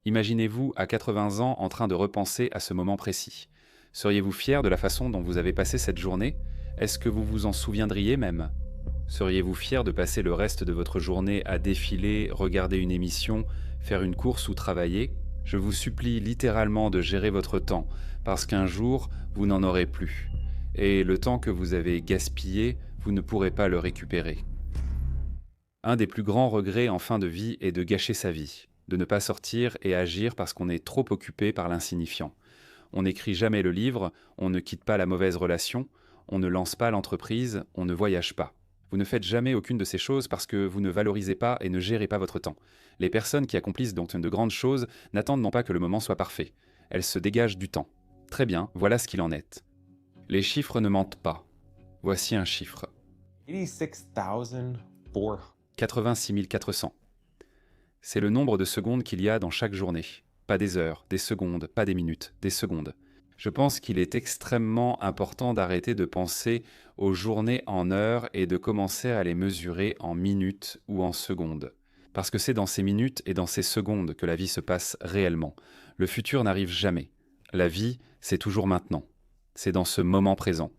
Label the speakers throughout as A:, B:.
A: Imaginez-vous à 80 ans en train de repenser à ce moment précis. Seriez-vous fier de la façon dont vous avez passé cette journée? Est-ce que vous vous en souviendriez même? Seriez-vous fier de passer le reste de votre journée à défiler, regarder une émission, faire une course ou travailler? Je vous supplie littéralement de gérer votre temps, parce qu'un jour, vous n'en aurez plus. Et le temps que vous avez gaspillé, vous ne pourrez pas le récupérer. Un des plus grands regrets en fin de vie est de gâcher sa vie, de ne pas sortir et agir parce qu'on est trop occupé par l'insignifiant. On n'écrit jamais le livre, on ne quitte pas la mauvaise relation, on ne lance pas l'entreprise, on ne voyage pas. Vous ne faites jamais aucune de ces choses parce que vous ne valorisez pas et ne gérez pas votre temps. Les personnes qui accomplissent donc de grandes choses n'attendent non pas que le moment soit parfait. Elles se dégagent du temps. Très bien, voilà ce qu'il en est. Les chiffres ne mentent pas. Voici un chiffre.
B: 86,400.
A: 86 400. C'est le nombre de secondes qu'il y a dans chaque journée. Pas des heures, des secondes, pas des minutes, des secondes. Je pense qu'il est extrêmement important d'arrêter de penser aux journées en heures et de commencer à les mesurer en minutes ou en secondes. Parce que c'est dans ces minutes et dans ces secondes que la vie se passe réellement. Le futur n'arrive jamais. La vie, c'est toujours maintenant. C'est dans ce moment présent.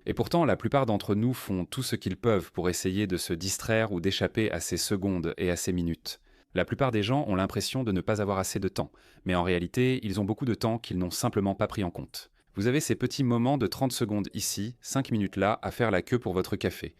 A: Et pourtant, la plupart d'entre nous font tout ce qu'ils peuvent pour essayer de se distraire ou d'échapper à ces secondes et à ces minutes. La plupart des gens ont l'impression de ne pas avoir assez de temps, mais en réalité, ils ont beaucoup de temps qu'ils n'ont simplement pas pris en compte. Vous avez ces petits moments de 30 secondes ici, 5 minutes là, à faire la queue pour votre café.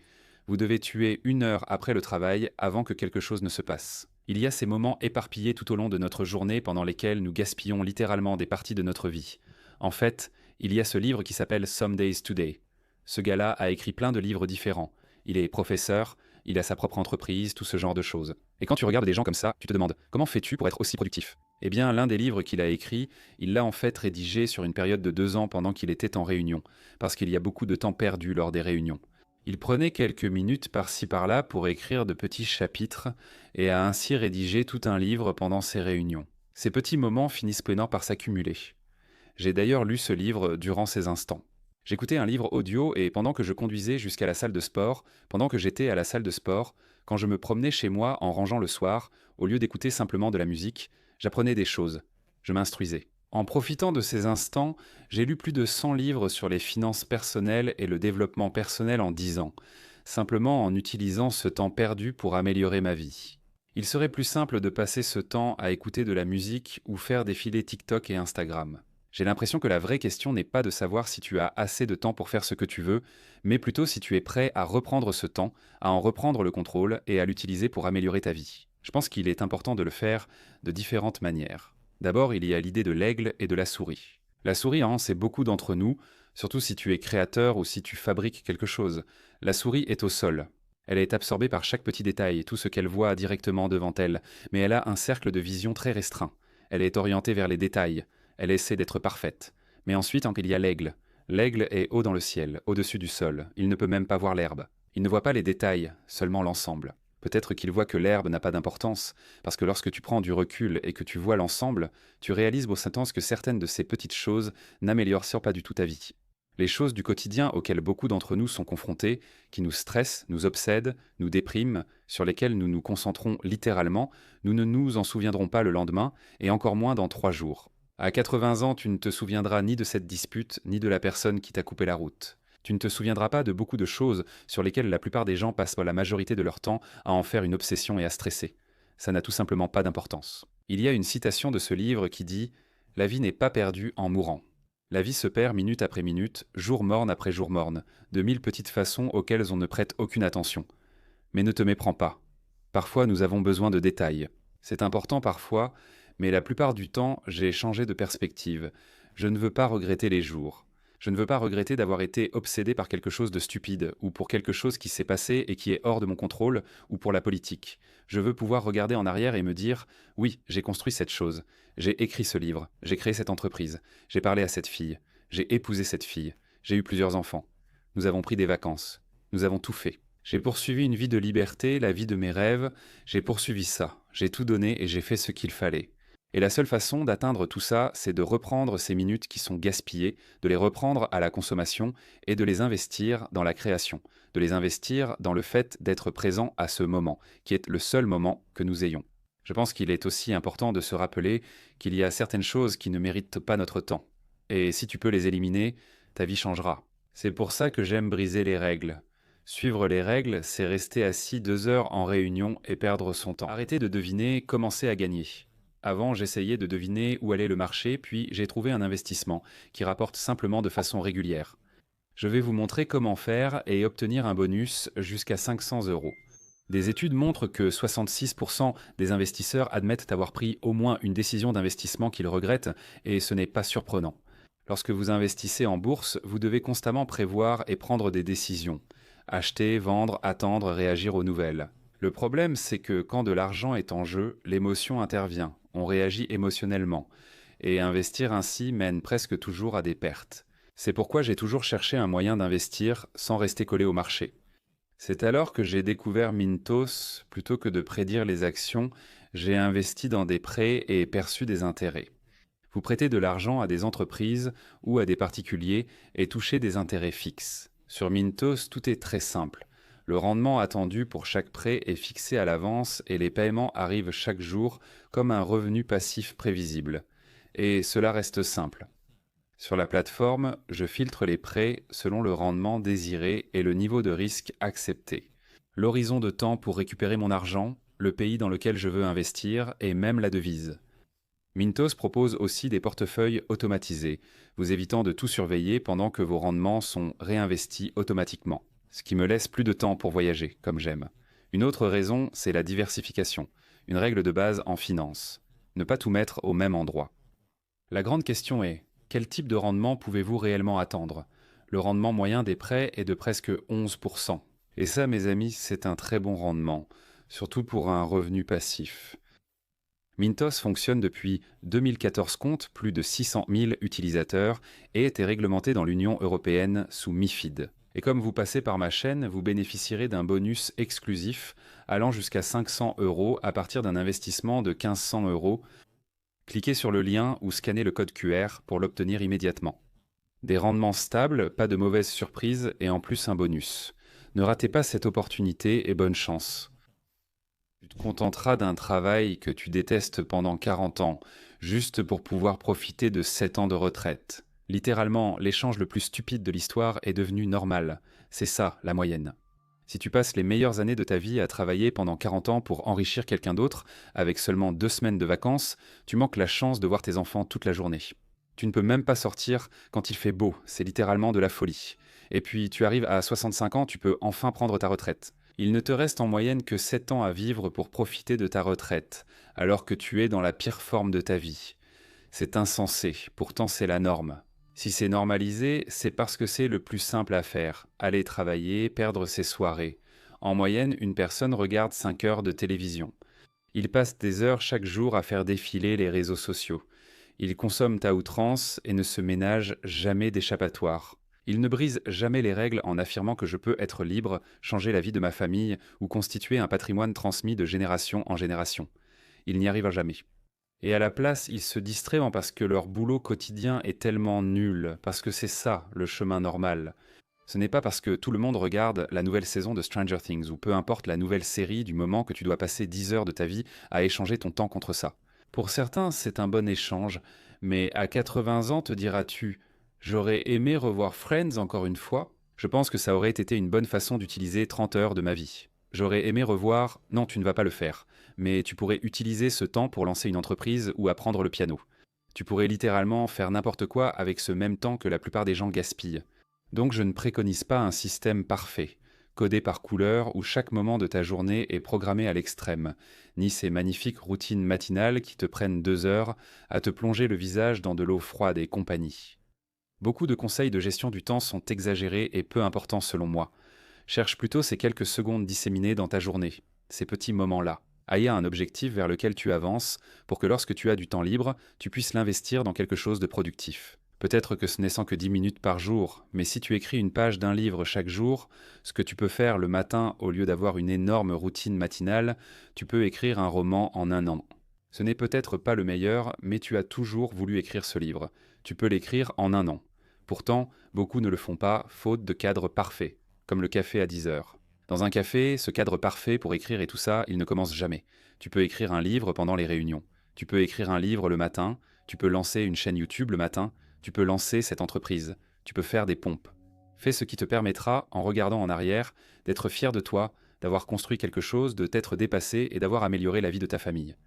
A: Vous devez tuer 1 heure après le travail avant que quelque chose ne se passe. Il y a ces moments éparpillés tout au long de notre journée pendant lesquels nous gaspillons littéralement des parties de notre vie. En fait, il y a ce livre qui s'appelle Some Days Today. Ce gars-là a écrit plein de livres différents. Il est professeur, il a sa propre entreprise, tout ce genre de choses. Et quand tu regardes des gens comme ça, tu te demandes, comment fais-tu pour être aussi productif? Eh bien, l'un des livres qu'il a écrit, il l'a en fait rédigé sur une période de 2 ans pendant qu'il était en réunion, parce qu'il y a beaucoup de temps perdu lors des réunions. Il prenait quelques minutes par-ci par-là pour écrire de petits chapitres et a ainsi rédigé tout un livre pendant ses réunions. Ces petits moments finissent peinant par s'accumuler. J'ai d'ailleurs lu ce livre durant ces instants. J'écoutais un livre audio et pendant que je conduisais jusqu'à la salle de sport, pendant que j'étais à la salle de sport, quand je me promenais chez moi en rangeant le soir, au lieu d'écouter simplement de la musique, j'apprenais des choses. Je m'instruisais. En profitant de ces instants, j'ai lu plus de 100 livres sur les finances personnelles et le développement personnel en 10 ans, simplement en utilisant ce temps perdu pour améliorer ma vie. Il serait plus simple de passer ce temps à écouter de la musique ou faire défiler TikTok et Instagram. J'ai l'impression que la vraie question n'est pas de savoir si tu as assez de temps pour faire ce que tu veux, mais plutôt si tu es prêt à reprendre ce temps, à en reprendre le contrôle et à l'utiliser pour améliorer ta vie. Je pense qu'il est important de le faire de différentes manières. D'abord, il y a l'idée de l'aigle et de la souris. La souris, c'est beaucoup d'entre nous, surtout si tu es créateur ou si tu fabriques quelque chose. La souris est au sol. Elle est absorbée par chaque petit détail, tout ce qu'elle voit directement devant elle, mais elle a un cercle de vision très restreint. Elle est orientée vers les détails. Elle essaie d'être parfaite. Mais ensuite, il y a l'aigle. L'aigle est haut dans le ciel, au-dessus du sol. Il ne peut même pas voir l'herbe. Il ne voit pas les détails, seulement l'ensemble. Peut-être qu'il voit que l'herbe n'a pas d'importance, parce que lorsque tu prends du recul et que tu vois l'ensemble, tu réalises au sens que certaines de ces petites choses n'améliorent pas du tout ta vie. Les choses du quotidien auxquelles beaucoup d'entre nous sont confrontés, qui nous stressent, nous obsèdent, nous dépriment, sur lesquelles nous nous concentrons littéralement, nous ne nous en souviendrons pas le lendemain, et encore moins dans 3 jours. À 80 ans, tu ne te souviendras ni de cette dispute, ni de la personne qui t'a coupé la route. Tu ne te souviendras pas de beaucoup de choses sur lesquelles la plupart des gens passent la majorité de leur temps à en faire une obsession et à stresser. Ça n'a tout simplement pas d'importance. Il y a une citation de ce livre qui dit « La vie n'est pas perdue en mourant. La vie se perd minute après minute, jour morne après jour morne, de 1000 petites façons auxquelles on ne prête aucune attention. Mais ne te méprends pas. Parfois, nous avons besoin de détails. C'est important parfois, mais la plupart du temps, j'ai changé de perspective. Je ne veux pas regretter les jours. Je ne veux pas regretter d'avoir été obsédé par quelque chose de stupide, ou pour quelque chose qui s'est passé et qui est hors de mon contrôle, ou pour la politique. Je veux pouvoir regarder en arrière et me dire « Oui, j'ai construit cette chose. J'ai écrit ce livre. J'ai créé cette entreprise. J'ai parlé à cette fille. J'ai épousé cette fille. J'ai eu plusieurs enfants. Nous avons pris des vacances. Nous avons tout fait. J'ai poursuivi une vie de liberté, la vie de mes rêves. J'ai poursuivi ça. J'ai tout donné et j'ai fait ce qu'il fallait. » Et la seule façon d'atteindre tout ça, c'est de reprendre ces minutes qui sont gaspillées, de les reprendre à la consommation et de les investir dans la création, de les investir dans le fait d'être présent à ce moment, qui est le seul moment que nous ayons. Je pense qu'il est aussi important de se rappeler qu'il y a certaines choses qui ne méritent pas notre temps. Et si tu peux les éliminer, ta vie changera. C'est pour ça que j'aime briser les règles. Suivre les règles, c'est rester assis 2 heures en réunion et perdre son temps. Arrêter de deviner, commencer à gagner. Avant, j'essayais de deviner où allait le marché, puis j'ai trouvé un investissement qui rapporte simplement de façon régulière. Je vais vous montrer comment faire et obtenir un bonus jusqu'à 500 euros. Des études montrent que 66% des investisseurs admettent avoir pris au moins une décision d'investissement qu'ils regrettent, et ce n'est pas surprenant. Lorsque vous investissez en bourse, vous devez constamment prévoir et prendre des décisions. Acheter, vendre, attendre, réagir aux nouvelles. Le problème, c'est que quand de l'argent est en jeu, l'émotion intervient, on réagit émotionnellement, et investir ainsi mène presque toujours à des pertes. C'est pourquoi j'ai toujours cherché un moyen d'investir sans rester collé au marché. C'est alors que j'ai découvert Mintos. Plutôt que de prédire les actions, j'ai investi dans des prêts et perçu des intérêts. Vous prêtez de l'argent à des entreprises ou à des particuliers et touchez des intérêts fixes. Sur Mintos, tout est très simple. Le rendement attendu pour chaque prêt est fixé à l'avance et les paiements arrivent chaque jour comme un revenu passif prévisible. Et cela reste simple. Sur la plateforme, je filtre les prêts selon le rendement désiré et le niveau de risque accepté. L'horizon de temps pour récupérer mon argent, le pays dans lequel je veux investir et même la devise. Mintos propose aussi des portefeuilles automatisés, vous évitant de tout surveiller pendant que vos rendements sont réinvestis automatiquement. Ce qui me laisse plus de temps pour voyager, comme j'aime. Une autre raison, c'est la diversification, une règle de base en finance. Ne pas tout mettre au même endroit. La grande question est, quel type de rendement pouvez-vous réellement attendre? Le rendement moyen des prêts est de presque 11%. Et ça, mes amis, c'est un très bon rendement, surtout pour un revenu passif. Mintos fonctionne depuis 2014, compte plus de 600 000 utilisateurs et était réglementé dans l'Union européenne sous MiFID. Et comme vous passez par ma chaîne, vous bénéficierez d'un bonus exclusif allant jusqu'à 500 euros à partir d'un investissement de 1500 euros. Cliquez sur le lien ou scannez le code QR pour l'obtenir immédiatement. Des rendements stables, pas de mauvaises surprises et en plus un bonus. Ne ratez pas cette opportunité et bonne chance. Tu te contenteras d'un travail que tu détestes pendant 40 ans, juste pour pouvoir profiter de 7 ans de retraite. Littéralement, l'échange le plus stupide de l'histoire est devenu normal. C'est ça, la moyenne. Si tu passes les meilleures années de ta vie à travailler pendant 40 ans pour enrichir quelqu'un d'autre, avec seulement 2 semaines de vacances, tu manques la chance de voir tes enfants toute la journée. Tu ne peux même pas sortir quand il fait beau, c'est littéralement de la folie. Et puis tu arrives à 65 ans, tu peux enfin prendre ta retraite. Il ne te reste en moyenne que 7 ans à vivre pour profiter de ta retraite, alors que tu es dans la pire forme de ta vie. C'est insensé, pourtant c'est la norme. Si c'est normalisé, c'est parce que c'est le plus simple à faire. Aller travailler, perdre ses soirées. En moyenne, une personne regarde 5 heures de télévision. Ils passent des heures chaque jour à faire défiler les réseaux sociaux. Ils consomment à outrance et ne se ménagent jamais d'échappatoire. Ils ne brisent jamais les règles en affirmant que je peux être libre, changer la vie de ma famille ou constituer un patrimoine transmis de génération en génération. Ils n'y arrivent jamais. Et à la place, ils se distraient parce que leur boulot quotidien est tellement nul, parce que c'est ça, le chemin normal. Ce n'est pas parce que tout le monde regarde la nouvelle saison de Stranger Things, ou peu importe la nouvelle série du moment que tu dois passer 10 heures de ta vie à échanger ton temps contre ça. Pour certains, c'est un bon échange, mais à 80 ans, te diras-tu « J'aurais aimé revoir Friends encore une fois ?» Je pense que ça aurait été une bonne façon d'utiliser 30 heures de ma vie. J'aurais aimé revoir « Non, tu ne vas pas le faire », mais tu pourrais utiliser ce temps pour lancer une entreprise ou apprendre le piano. Tu pourrais littéralement faire n'importe quoi avec ce même temps que la plupart des gens gaspillent. Donc je ne préconise pas un système parfait, codé par couleur où chaque moment de ta journée est programmé à l'extrême, ni ces magnifiques routines matinales qui te prennent 2 heures à te plonger le visage dans de l'eau froide et compagnie. Beaucoup de conseils de gestion du temps sont exagérés et peu importants selon moi. Cherche plutôt ces quelques secondes disséminées dans ta journée, ces petits moments-là. Aie un objectif vers lequel tu avances pour que lorsque tu as du temps libre, tu puisses l'investir dans quelque chose de productif. Peut-être que ce n'est sans que 10 minutes par jour, mais si tu écris une page d'un livre chaque jour, ce que tu peux faire le matin au lieu d'avoir une énorme routine matinale, tu peux écrire un roman en 1 an. Ce n'est peut-être pas le meilleur, mais tu as toujours voulu écrire ce livre. Tu peux l'écrire en 1 an. Pourtant, beaucoup ne le font pas, faute de cadre parfait, comme le café à 10 heures. Dans un café, ce cadre parfait pour écrire et tout ça, il ne commence jamais. Tu peux écrire un livre pendant les réunions. Tu peux écrire un livre le matin. Tu peux lancer une chaîne YouTube le matin. Tu peux lancer cette entreprise. Tu peux faire des pompes. Fais ce qui te permettra, en regardant en arrière, d'être fier de toi, d'avoir construit quelque chose, de t'être dépassé et d'avoir amélioré la vie de ta famille.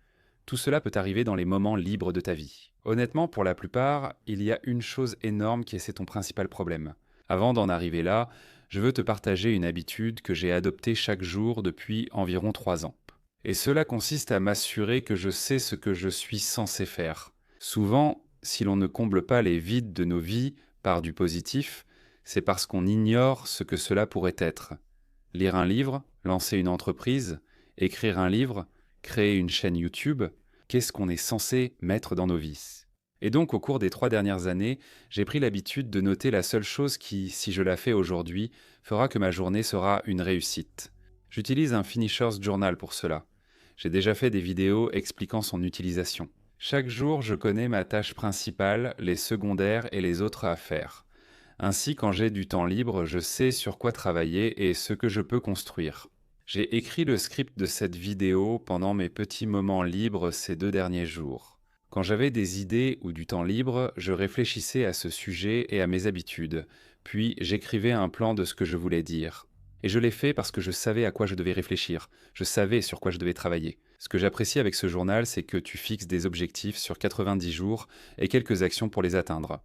A: Tout cela peut arriver dans les moments libres de ta vie. Honnêtement, pour la plupart, il y a une chose énorme qui est ton principal problème. Avant d'en arriver là, je veux te partager une habitude que j'ai adoptée chaque jour depuis environ 3 ans. Et cela consiste à m'assurer que je sais ce que je suis censé faire. Souvent, si l'on ne comble pas les vides de nos vies par du positif, c'est parce qu'on ignore ce que cela pourrait être. Lire un livre, lancer une entreprise, écrire un livre, créer une chaîne YouTube, qu'est-ce qu'on est censé mettre dans nos vies? Et donc, au cours des 3 dernières années, j'ai pris l'habitude de noter la seule chose qui, si je la fais aujourd'hui, fera que ma journée sera une réussite. J'utilise un Finisher's Journal pour cela. J'ai déjà fait des vidéos expliquant son utilisation. Chaque jour, je connais ma tâche principale, les secondaires et les autres à faire. Ainsi, quand j'ai du temps libre, je sais sur quoi travailler et ce que je peux construire. J'ai écrit le script de cette vidéo pendant mes petits moments libres ces 2 derniers jours. Quand j'avais des idées ou du temps libre, je réfléchissais à ce sujet et à mes habitudes, puis j'écrivais un plan de ce que je voulais dire. Et je l'ai fait parce que je savais à quoi je devais réfléchir, je savais sur quoi je devais travailler. Ce que j'apprécie avec ce journal, c'est que tu fixes des objectifs sur 90 jours et quelques actions pour les atteindre.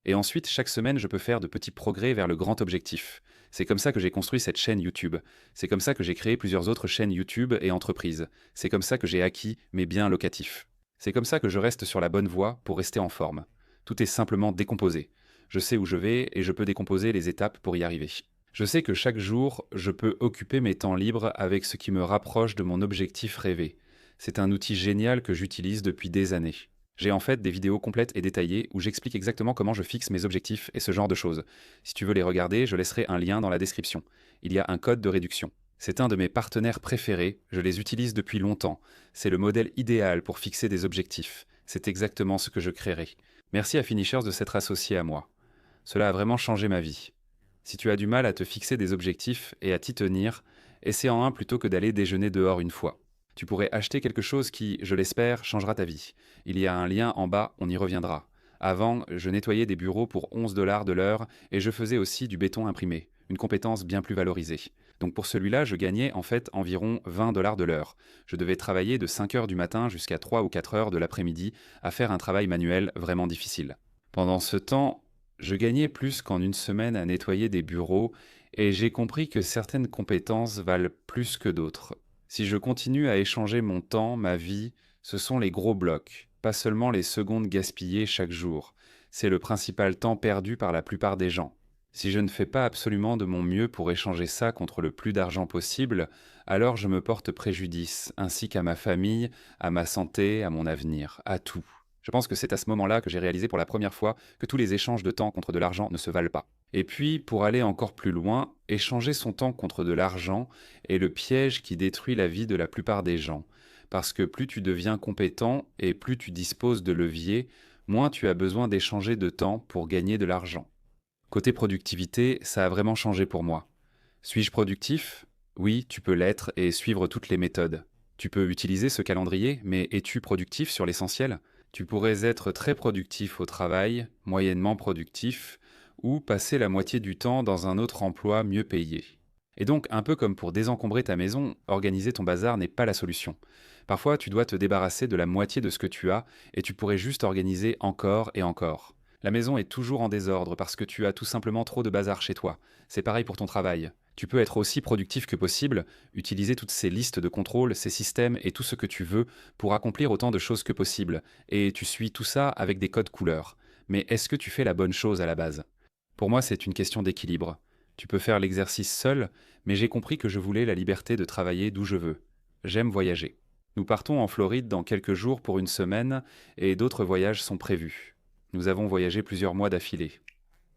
A: Et ensuite, chaque semaine, je peux faire de petits progrès vers le grand objectif. C'est comme ça que j'ai construit cette chaîne YouTube. C'est comme ça que j'ai créé plusieurs autres chaînes YouTube et entreprises. C'est comme ça que j'ai acquis mes biens locatifs. C'est comme ça que je reste sur la bonne voie pour rester en forme. Tout est simplement décomposé. Je sais où je vais et je peux décomposer les étapes pour y arriver. Je sais que chaque jour, je peux occuper mes temps libres avec ce qui me rapproche de mon objectif rêvé. C'est un outil génial que j'utilise depuis des années. J'ai en fait des vidéos complètes et détaillées où j'explique exactement comment je fixe mes objectifs et ce genre de choses. Si tu veux les regarder, je laisserai un lien dans la description. Il y a un code de réduction. C'est un de mes partenaires préférés, je les utilise depuis longtemps. C'est le modèle idéal pour fixer des objectifs. C'est exactement ce que je créerai. Merci à Finishers de s'être associé à moi. Cela a vraiment changé ma vie. Si tu as du mal à te fixer des objectifs et à t'y tenir, essaie-en un plutôt que d'aller déjeuner dehors une fois. Tu pourrais acheter quelque chose qui, je l'espère, changera ta vie. Il y a un lien en bas, on y reviendra. Avant, je nettoyais des bureaux pour 11 $ de l'heure et je faisais aussi du béton imprimé, une compétence bien plus valorisée. Donc pour celui-là, je gagnais en fait environ 20 $ de l'heure. Je devais travailler de 5 heures du matin jusqu'à 3 ou 4 heures de l'après-midi à faire un travail manuel vraiment difficile. Pendant ce temps, je gagnais plus qu'en une semaine à nettoyer des bureaux et j'ai compris que certaines compétences valent plus que d'autres. Si je continue à échanger mon temps, ma vie, ce sont les gros blocs, pas seulement les secondes gaspillées chaque jour. C'est le principal temps perdu par la plupart des gens. Si je ne fais pas absolument de mon mieux pour échanger ça contre le plus d'argent possible, alors je me porte préjudice, ainsi qu'à ma famille, à ma santé, à mon avenir, à tout. Je pense que c'est à ce moment-là que j'ai réalisé pour la première fois que tous les échanges de temps contre de l'argent ne se valent pas. Et puis, pour aller encore plus loin, échanger son temps contre de l'argent est le piège qui détruit la vie de la plupart des gens. Parce que plus tu deviens compétent et plus tu disposes de leviers, moins tu as besoin d'échanger de temps pour gagner de l'argent. Côté productivité, ça a vraiment changé pour moi. Suis-je productif? Oui, tu peux l'être et suivre toutes les méthodes. Tu peux utiliser ce calendrier, mais es-tu productif sur l'essentiel? Tu pourrais être très productif au travail, moyennement productif, ou passer la moitié du temps dans un autre emploi mieux payé. Et donc, un peu comme pour désencombrer ta maison, organiser ton bazar n'est pas la solution. Parfois, tu dois te débarrasser de la moitié de ce que tu as, et tu pourrais juste organiser encore et encore. La maison est toujours en désordre parce que tu as tout simplement trop de bazar chez toi. C'est pareil pour ton travail. Tu peux être aussi productif que possible, utiliser toutes ces listes de contrôle, ces systèmes et tout ce que tu veux pour accomplir autant de choses que possible, et tu suis tout ça avec des codes couleurs. Mais est-ce que tu fais la bonne chose à la base? Pour moi, c'est une question d'équilibre. Tu peux faire l'exercice seul, mais j'ai compris que je voulais la liberté de travailler d'où je veux. J'aime voyager. Nous partons en Floride dans quelques jours pour une semaine, et d'autres voyages sont prévus. Nous avons voyagé plusieurs mois d'affilée.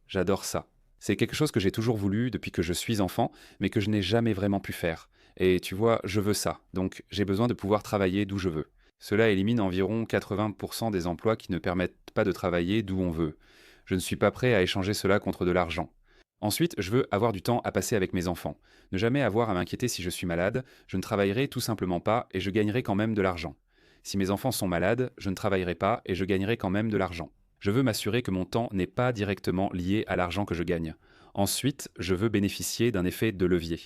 A: J'adore ça. C'est quelque chose que j'ai toujours voulu depuis que je suis enfant, mais que je n'ai jamais vraiment pu faire. Et tu vois, je veux ça, donc j'ai besoin de pouvoir travailler d'où je veux. Cela élimine environ 80% des emplois qui ne permettent pas de travailler d'où on veut. Je ne suis pas prêt à échanger cela contre de l'argent. Ensuite, je veux avoir du temps à passer avec mes enfants. Ne jamais avoir à m'inquiéter si je suis malade, je ne travaillerai tout simplement pas et je gagnerai quand même de l'argent. Si mes enfants sont malades, je ne travaillerai pas et je gagnerai quand même de l'argent. Je veux m'assurer que mon temps n'est pas directement lié à l'argent que je gagne. Ensuite, je veux bénéficier d'un effet de levier.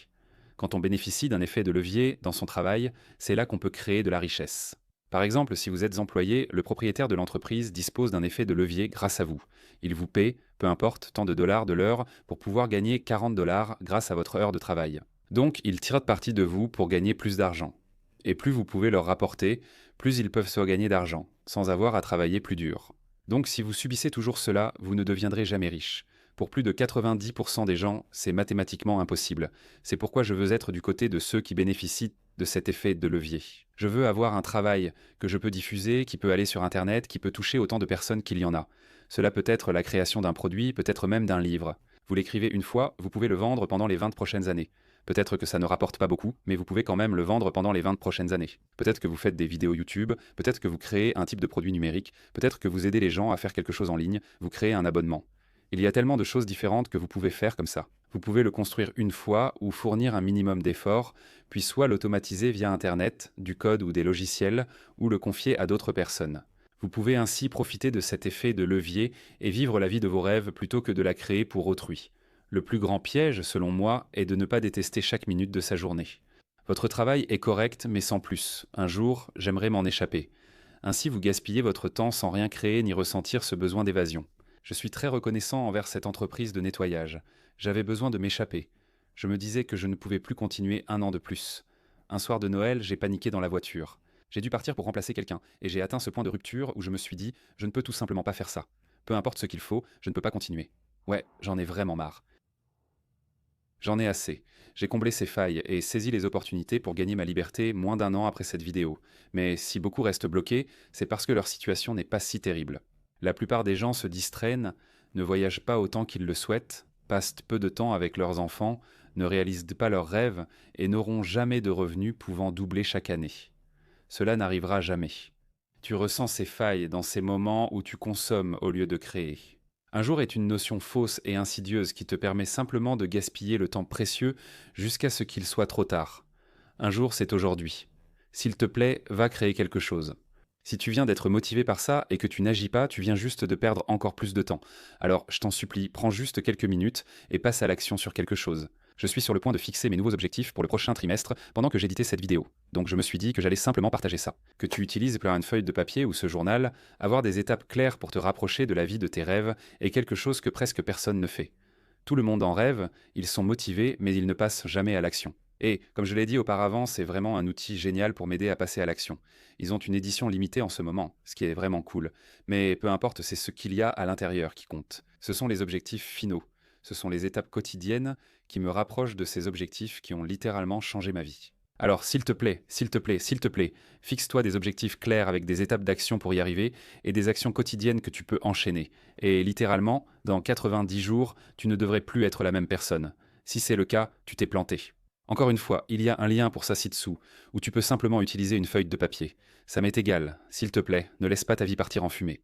A: Quand on bénéficie d'un effet de levier dans son travail, c'est là qu'on peut créer de la richesse. Par exemple, si vous êtes employé, le propriétaire de l'entreprise dispose d'un effet de levier grâce à vous. Il vous paie, peu importe, tant de dollars de l'heure pour pouvoir gagner 40 dollars grâce à votre heure de travail. Donc, il tire parti de vous pour gagner plus d'argent. Et plus vous pouvez leur rapporter, plus ils peuvent se gagner d'argent, sans avoir à travailler plus dur. Donc, si vous subissez toujours cela, vous ne deviendrez jamais riche. Pour plus de 90% des gens, c'est mathématiquement impossible. C'est pourquoi je veux être du côté de ceux qui bénéficient de cet effet de levier. Je veux avoir un travail que je peux diffuser, qui peut aller sur Internet, qui peut toucher autant de personnes qu'il y en a. Cela peut être la création d'un produit, peut-être même d'un livre. Vous l'écrivez une fois, vous pouvez le vendre pendant les 20 prochaines années. Peut-être que ça ne rapporte pas beaucoup, mais vous pouvez quand même le vendre pendant les 20 prochaines années. Peut-être que vous faites des vidéos YouTube, peut-être que vous créez un type de produit numérique, peut-être que vous aidez les gens à faire quelque chose en ligne, vous créez un abonnement. Il y a tellement de choses différentes que vous pouvez faire comme ça. Vous pouvez le construire une fois ou fournir un minimum d'efforts, puis soit l'automatiser via Internet, du code ou des logiciels, ou le confier à d'autres personnes. Vous pouvez ainsi profiter de cet effet de levier et vivre la vie de vos rêves plutôt que de la créer pour autrui. Le plus grand piège, selon moi, est de ne pas détester chaque minute de sa journée. Votre travail est correct, mais sans plus. Un jour, j'aimerais m'en échapper. Ainsi, vous gaspillez votre temps sans rien créer ni ressentir ce besoin d'évasion. Je suis très reconnaissant envers cette entreprise de nettoyage. J'avais besoin de m'échapper. Je me disais que je ne pouvais plus continuer un an de plus. Un soir de Noël, j'ai paniqué dans la voiture. J'ai dû partir pour remplacer quelqu'un, et j'ai atteint ce point de rupture où je me suis dit, je ne peux tout simplement pas faire ça. Peu importe ce qu'il faut, je ne peux pas continuer. Ouais, j'en ai vraiment marre. J'en ai assez. J'ai comblé ces failles et saisi les opportunités pour gagner ma liberté moins d'un an après cette vidéo. Mais si beaucoup restent bloqués, c'est parce que leur situation n'est pas si terrible. La plupart des gens se distraînent, ne voyagent pas autant qu'ils le souhaitent, passent peu de temps avec leurs enfants, ne réalisent pas leurs rêves et n'auront jamais de revenus pouvant doubler chaque année. Cela n'arrivera jamais. Tu ressens ces failles dans ces moments où tu consommes au lieu de créer. Un jour est une notion fausse et insidieuse qui te permet simplement de gaspiller le temps précieux jusqu'à ce qu'il soit trop tard. Un jour, c'est aujourd'hui. S'il te plaît, va créer quelque chose. Si tu viens d'être motivé par ça et que tu n'agis pas, tu viens juste de perdre encore plus de temps. Alors, je t'en supplie, prends juste quelques minutes et passe à l'action sur quelque chose. Je suis sur le point de fixer mes nouveaux objectifs pour le prochain trimestre pendant que j'éditais cette vidéo. Donc je me suis dit que j'allais simplement partager ça. Que tu utilises une feuille de papier ou ce journal, avoir des étapes claires pour te rapprocher de la vie de tes rêves est quelque chose que presque personne ne fait. Tout le monde en rêve, ils sont motivés, mais ils ne passent jamais à l'action. Et, comme je l'ai dit auparavant, c'est vraiment un outil génial pour m'aider à passer à l'action. Ils ont une édition limitée en ce moment, ce qui est vraiment cool. Mais peu importe, c'est ce qu'il y a à l'intérieur qui compte. Ce sont les objectifs finaux. Ce sont les étapes quotidiennes qui me rapprochent de ces objectifs qui ont littéralement changé ma vie. Alors, s'il te plaît, s'il te plaît, s'il te plaît, fixe-toi des objectifs clairs avec des étapes d'action pour y arriver et des actions quotidiennes que tu peux enchaîner. Et littéralement, dans 90 jours, tu ne devrais plus être la même personne. Si c'est le cas, tu t'es planté. Encore une fois, il y a un lien pour ça ci-dessous, où tu peux simplement utiliser une feuille de papier. Ça m'est égal, s'il te plaît, ne laisse pas ta vie partir en fumée.